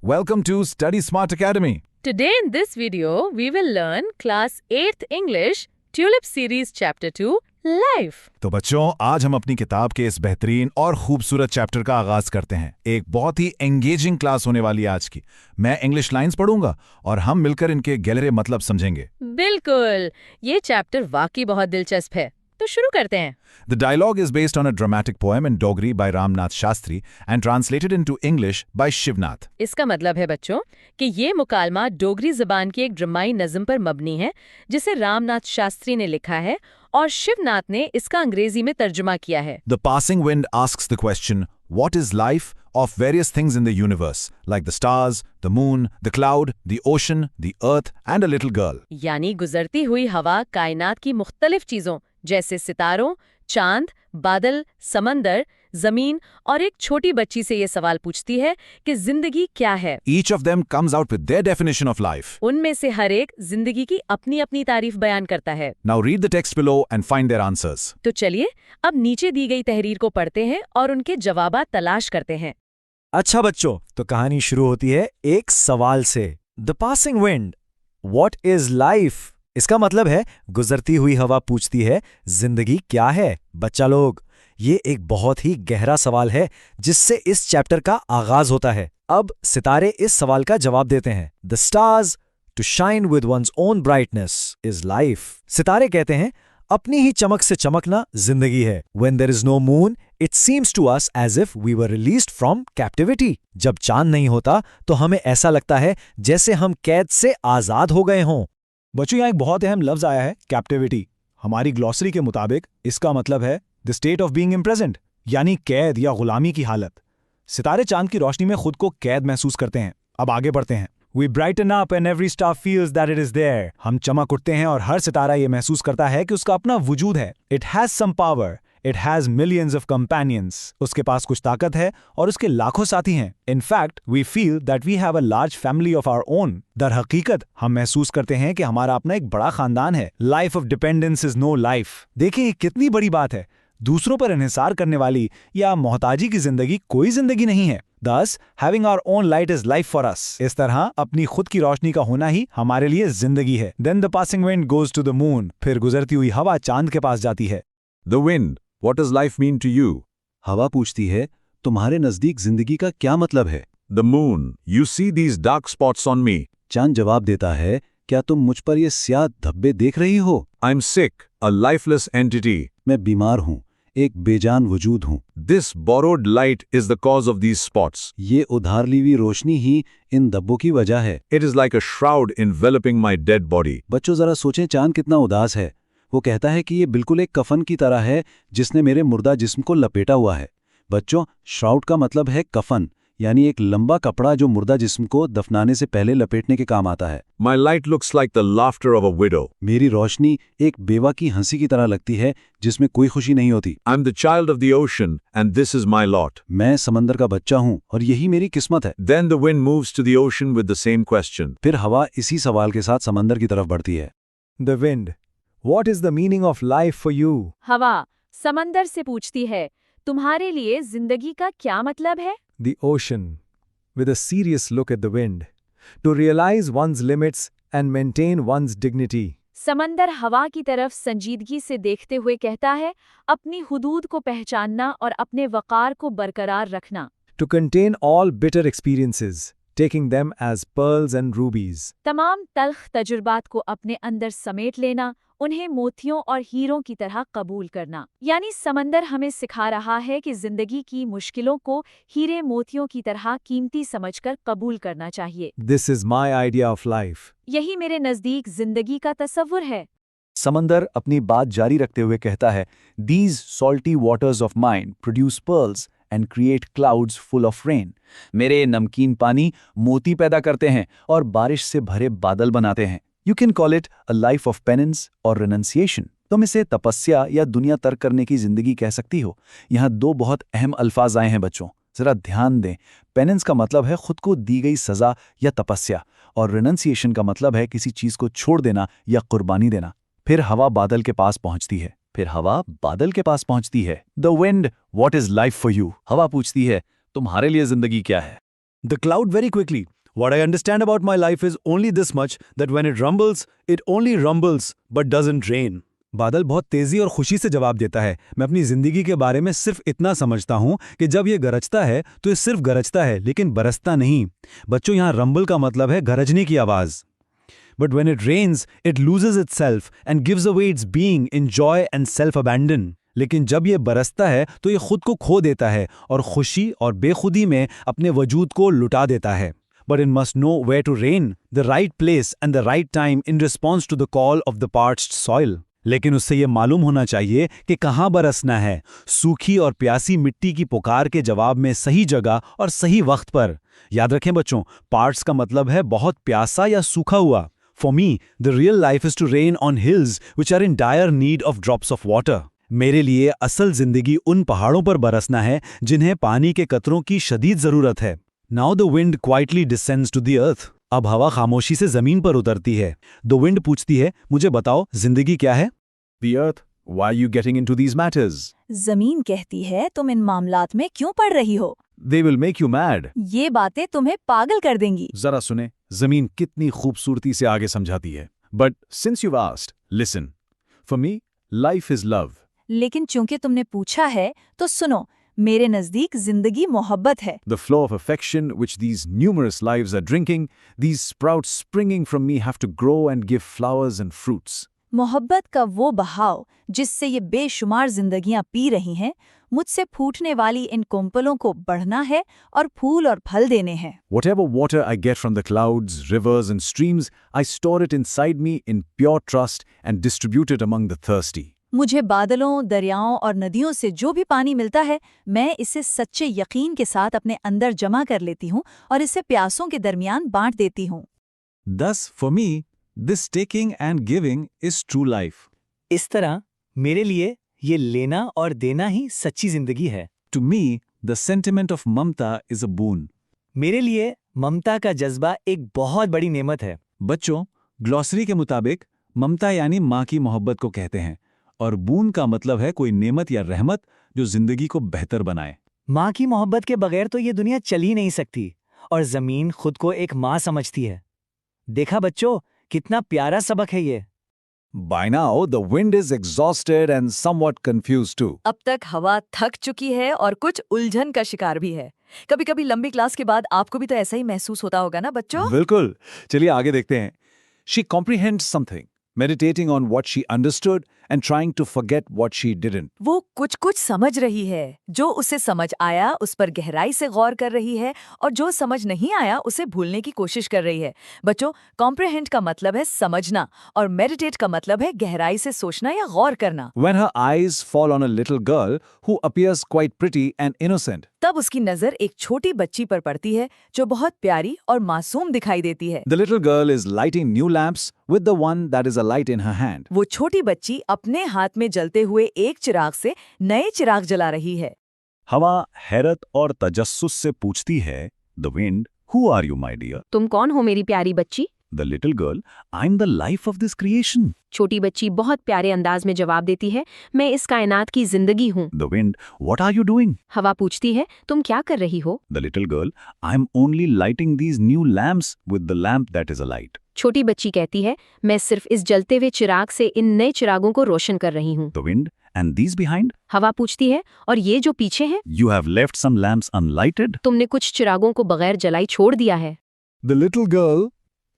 Welcome to Study Smart Academy. Today in this video, we will learn Class 8th English, Tulip Series Chapter 2, Life. तो बच्चों, आज हम अपनी किताब के इस बेहतरीन और खूबसूरत चैप्टर का आगाज करते हैं। एक बहुत ही एंगेजिंग क्लास होने वाली है आज की। मैं इंग्लिश लाइंस पढ़ूंगा और हम मिलकर इनके गहरे मतलब समझेंगे। बिल्कुल, ये चैप्टर वाकई बहुत दिलचस्प है। तो शुरू करते हैं। The dialogue is based on a dramatic poem in Dogri by Ramnath Shastri and translated into English by Shivnath. इसका मतलब है बच्चों कि ये मुकालमा डोगरी ज़बान की एक ड्रामाई नज़म पर मबनी है जिसे रामनाथ शास्त्री ने लिखा है और शिवनाथ ने इसका अंग्रेजी में तर्जुमा किया है। The passing wind asks the question, what is life of various things in the universe, like the stars, the moon, the cloud, the ocean, the earth and a little girl. यानी गुजरती हुई हवा कायनात की मुख्तलिफ चीज़ों जैसे सितारों, चांद, बादल, समंदर, जमीन और एक छोटी बच्ची से ये सवाल पूछती है कि जिंदगी क्या है। Each of them comes out with their definition of life. उनमें से हर एक जिंदगी की अपनी अपनी तारीफ बयान करता है। Now read the text below and find their answers. तो चलिए अब नीचे दी गई तहरीर को पढ़ते हैं और उनके जवाबात तलाश करते हैं। अच्छा बच्चों, तो कहानी शुरू होती है एक सवाल से। The passing wind, what is life? इसका मतलब है गुजरती हुई हवा पूछती है जिंदगी क्या है। बच्चा लोग, ये एक बहुत ही गहरा सवाल है जिससे इस चैप्टर का आगाज होता है। अब सितारे इस सवाल का जवाब देते हैं। The stars to shine with one's own brightness is life. सितारे कहते हैं अपनी ही चमक से चमकना जिंदगी है। When there is no moon, it seems to us as if we were released from captivity. जब चांद नहीं होता तो हमें ऐसा लगता है जैसे हम कैद से आजाद हो गए हों। बच्चों, यहाँ एक बहुत अहम लफ्ज आया है, कैप्टिविटी। हमारी ग्लॉसरी के मुताबिक इसका मतलब है the state of being imprisoned, यानी कैद या गुलामी की हालत। सितारे चांद की रोशनी में खुद को कैद महसूस करते हैं। अब आगे बढ़ते हैं। We brighten up and every star feels that it is there. हम चमक उठते हैं और हर सितारा ये महसूस करता है कि उसका अपना वजूद है। It has some power. It has millions of companions. उसके पास कुछ ताकत है और उसके लाखों साथी हैं। In fact, we feel that we have a large family of our own. दर हकीकत हम महसूस करते हैं कि हमारा अपना एक बड़ा खानदान है। Life of dependence is no life. देखिए कितनी बड़ी बात है। दूसरों पर इन्हिसार करने वाली या मोहताजी की जिंदगी कोई जिंदगी नहीं है। Thus, having our own light is life for us. इस तरह अपनी खुद की रोशनी का होना ही हमारे लिए जिंदगी है। Then the passing wind goes to the moon. फिर गुजरती हुई हवा चांद के पास जाती है। The wind, what does life mean to you? हवा पूछती है, तुम्हारे नजदीक जिंदगी का क्या मतलब है? The moon, you see these dark spots on me. चांद जवाब देता है, क्या तुम मुझ पर ये स्याह धब्बे देख रही हो? I'm sick, a lifeless entity. मैं बीमार हूँ, एक बेजान वजूद हूँ। This borrowed light is the cause of these spots. ये उधार ली हुई रोशनी ही इन धब्बों की वजह है। It is like a shroud enveloping my dead body. बच्चों जरा सोचें, चांद कितना उदास है। वो कहता है कि ये बिल्कुल एक कफन की तरह है जिसने मेरे मुर्दा जिस्म को लपेटा हुआ है। बच्चों, श्राउड का मतलब है कफन, यानी एक लंबा कपड़ा जो मुर्दा जिस्म को दफनाने से पहले लपेटने के काम आता है। My light looks like the laughter of a widow. मेरी रोशनी एक बेवा की हंसी की तरह लगती है जिसमें कोई खुशी नहीं होती। I'm the child of the ocean and this is my lot. मैं समंदर का बच्चा हूँ और यही मेरी किस्मत है। Then the wind moves to the ocean with the same question. फिर हवा इसी सवाल के साथ समंदर की तरफ बढ़ती है। The wind, what is the meaning of life for you? हवा समंदर से पूछती है, तुम्हारे लिए जिंदगी का क्या मतलब है? The ocean, with a serious look at the wind, to realize one's limits and maintain one's dignity. समंदर हवा की तरफ संजीदगी से देखते हुए कहता है, अपनी हुदूद को पहचानना और अपने वक़ार को बरकरार रखना। To contain all bitter experiences, taking them as pearls and rubies. तमाम तल्ख तजुर्बात को अपने अंदर समेट लेना, उन्हें मोतियों और हीरों की तरह कबूल करना। यानी समंदर हमें सिखा रहा है कि जिंदगी की मुश्किलों को हीरे मोतियों की तरह कीमती समझकर कबूल करना चाहिए। This is my idea of life. यही मेरे नज़दीक जिंदगी का तसव्वुर है। समंदर अपनी बात जारी रखते हुए कहता है, These salty waters of mine produce pearls and create clouds full of rain. मेरे नमकीन पानी मोती पैदा करते हैं और बारिश से भरे बादल बनाते हैं। You can call it a life of penance or renunciation. तुम इसे तपस्या या दुनिया तर्क करने की जिंदगी कह सकती हो। यहाँ दो बहुत अहम अल्फाज आए हैं बच्चों, जरा ध्यान दें। पेनेंस का मतलब है खुद को दी गई सजा या तपस्या, और रिनंसिएशन का मतलब है किसी चीज को छोड़ देना या कुर्बानी देना। फिर हवा बादल के पास पहुंचती है। The wind, what is life for you? हवा पूछती है, तुम्हारे लिए जिंदगी क्या है? The cloud very quickly What I understand about my life is only this much that when it rumbles, it only rumbles but doesn't rain. बादल बहुत तेजी और खुशी से जवाब देता है, मैं अपनी जिंदगी के बारे में सिर्फ इतना समझता हूं कि जब ये गरजता है तो ये सिर्फ गरजता है लेकिन बरसता नहीं। बच्चों, यहाँ रंबल का मतलब है गरजने की आवाज। But when it rains, it loses itself and gives away its being in joy and self-abandon. लेकिन जब ये बरसता है तो ये खुद को खो देता है और खुशी और बेखुदी में अपने वजूद को लुटा देता है। But it must know where to rain, the right place and the right time in response to the call of the parched soil. लेकिन उससे ये मालूम होना चाहिए कि कहाँ बरसना है, सूखी और प्यासी मिट्टी की पुकार के जवाब में सही जगह और सही वक्त पर। याद रखें बच्चों, पार्ट्स का मतलब है बहुत प्यासा या सूखा हुआ। For me, the real life is to rain on hills which are in dire need of drops of water. मेरे लिए असल जिंदगी उन पहाड़ों पर बरसना है जिन्हें पानी के कतरों की शदीद जरूरत है। Now the wind quietly descends to the earth. अब हवा खामोशी से जमीन पर उतरती है। The wind पूछती है, मुझे बताओ जिंदगी क्या है? The earth, why are you getting into these matters? जमीन कहती है, तुम इन मामलात में क्यों पड़ रही हो? They will make you mad. ये बातें तुम्हें पागल कर देंगी। जरा सुने, जमीन कितनी खूबसूरती से आगे समझाती है। But since you've asked, listen. For me, life is love. लेकिन चूंकि तुमने पूछा है तो सुनो, मेरे नजदीक जिंदगी मोहब्बत है। The flow of affection which these numerous lives are drinking, these sprouts springing from me have to grow and give flowers and fruits. मोहब्बत का वो बहाव जिससे ये बेशुमार जिंदगियां पी रही हैं, मुझसे फूटने वाली इन कोंपलों को बढ़ना है और फूल और फल देने हैं। Whatever water I get from the clouds, rivers and streams, I store it inside me in pure trust and distribute it among the thirsty. मुझे बादलों, दरियाओं और नदियों से जो भी पानी मिलता है, मैं इसे सच्चे यकीन के साथ अपने अंदर जमा कर लेती हूँ और इसे प्यासों के दरमियान बांट देती हूँ। Thus, for me, this taking and giving is true life. इस तरह मेरे लिए ये लेना और देना ही सच्ची जिंदगी है। To me, the sentiment of mamta is a boon. मेरे लिए ममता का जज्बा एक बहुत बड़ी नेमत है। बच्चों, ग्लॉसरी के मुताबिक ममता यानी माँ की मोहब्बत को कहते हैं और बून का मतलब है कोई नेमत या रहमत जो जिंदगी को बेहतर बनाए। माँ की मोहब्बत के बगैर तो ये दुनिया चल ही नहीं सकती और जमीन खुद को एक माँ समझती है। देखा बच्चों, कितना प्यारा सबक है ये। By now, the wind is exhausted and somewhat confused too. अब तक हवा थक चुकी है और कुछ उलझन का शिकार भी है। कभी कभी लंबी क्लास के बाद आपको भी तो ऐसा ही महसूस होता होगा ना बच्चों? बिल्कुल, चलिए आगे देखते हैं। She comprehends something, meditating on what she understood and trying to forget what she didn't. वो कुछ कुछ समझ रही है, जो उसे समझ आया उस पर गहराई से गौर कर रही है और जो समझ नहीं आया उसे भूलने की कोशिश कर रही है। बच्चों, कॉम्प्रिहेंड का मतलब है समझना और मेडिटेट का मतलब है गहराई से सोचना या गौर करना। When her eyes fall on a little girl who appears quite pretty and innocent. तब उसकी नजर एक छोटी बच्ची पर पड़ती है जो बहुत प्यारी और मासूम दिखाई देती है। The little girl is lighting new lamps with the one that is alight in her hand. वो छोटी बच्ची अपने हाथ में जलते हुए एक चिराग से नए चिराग जला रही है। हवा हैरत और तजस्सुस से पूछती है, The wind, who are you, my dear? तुम कौन हो मेरी प्यारी बच्ची? The little girl, I'm the life of this creation. छोटी बच्ची बहुत प्यारे अंदाज में जवाब देती है, मैं इस कायनात की जिंदगी हूँ। The wind, what are you doing? हवा पूछती है, तुम क्या कर रही हो? The little girl, I'm only lighting these new lamps with the lamp that is alight. छोटी बच्ची कहती है, मैं सिर्फ इस जलते हुए चिराग से इन नए चिरागों को रोशन कर रही हूँ। The wind, and these behind? हवा पूछती है, और ये जो पीछे हैं? You have left some lamps unlighted? तुमने कुछ चिरागों को बगैर जलाई छोड़ दिया है। The little girl,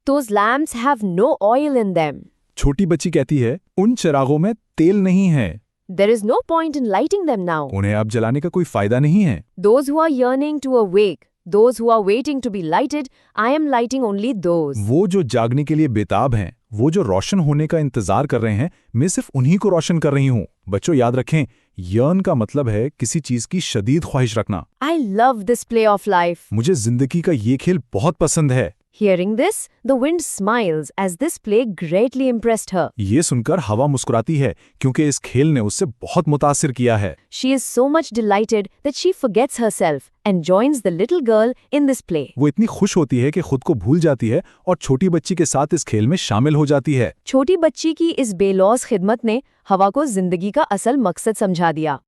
Those lamps have no oil in them. छोटी बच्ची कहती है, उन चिरागों में तेल नहीं है, There is no point in lighting them now. उन्हें अब जलाने का कोई फायदा नहीं है। Those who are yearning to awake, those who are waiting to be lighted, I am lighting only those. वो जो जागने के लिए बेताब हैं, वो जो रोशन होने का इंतजार कर रहे हैं, मैं सिर्फ उन्हीं को रोशन कर रही हूँ। बच्चों याद रखें, यर्न का मतलब है किसी चीज की शदीद ख्वाहिश रखना। I love this play of life. मुझे जिंदगी का ये खेल बहुत पसंद है। Hearing this, the wind smiles as this play greatly impressed her. ये सुनकर हवा मुस्कुराती है क्योंकि इस खेल ने उससे बहुत मुतासिर किया है। She is so much delighted that she forgets herself and joins the little girl in this play. वो इतनी खुश होती है कि खुद को भूल जाती है और छोटी बच्ची के साथ इस खेल में शामिल हो जाती है। छोटी बच्ची की इस बेलौस खिदमत ने हवा को जिंदगी का असल मकसद समझा दिया।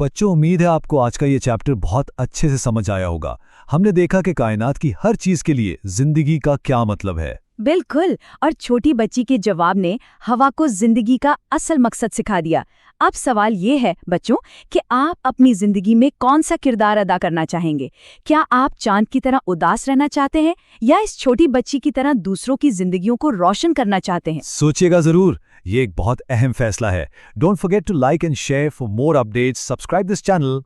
बच्चों, उम्मीद है आपको आज का ये चैप्टर बहुत अच्छे से समझ आया होगा। हमने देखा कि कायनात की हर चीज के लिए जिंदगी का क्या मतलब है। बिल्कुल, और छोटी बच्ची के जवाब ने हवा को जिंदगी का असल मकसद सिखा दिया। अब सवाल ये है बच्चों कि आप अपनी जिंदगी में कौन सा किरदार अदा करना चाहेंगे? क्या आप चांद की तरह उदास रहना चाहते हैं या इस छोटी बच्ची की तरह दूसरों की जिंदगियों को रोशन करना चाहते हैं? सोचिएगा जरूर, ये एक बहुत अहम फैसला है। Don't forget to like and share for more updates, subscribe this channel.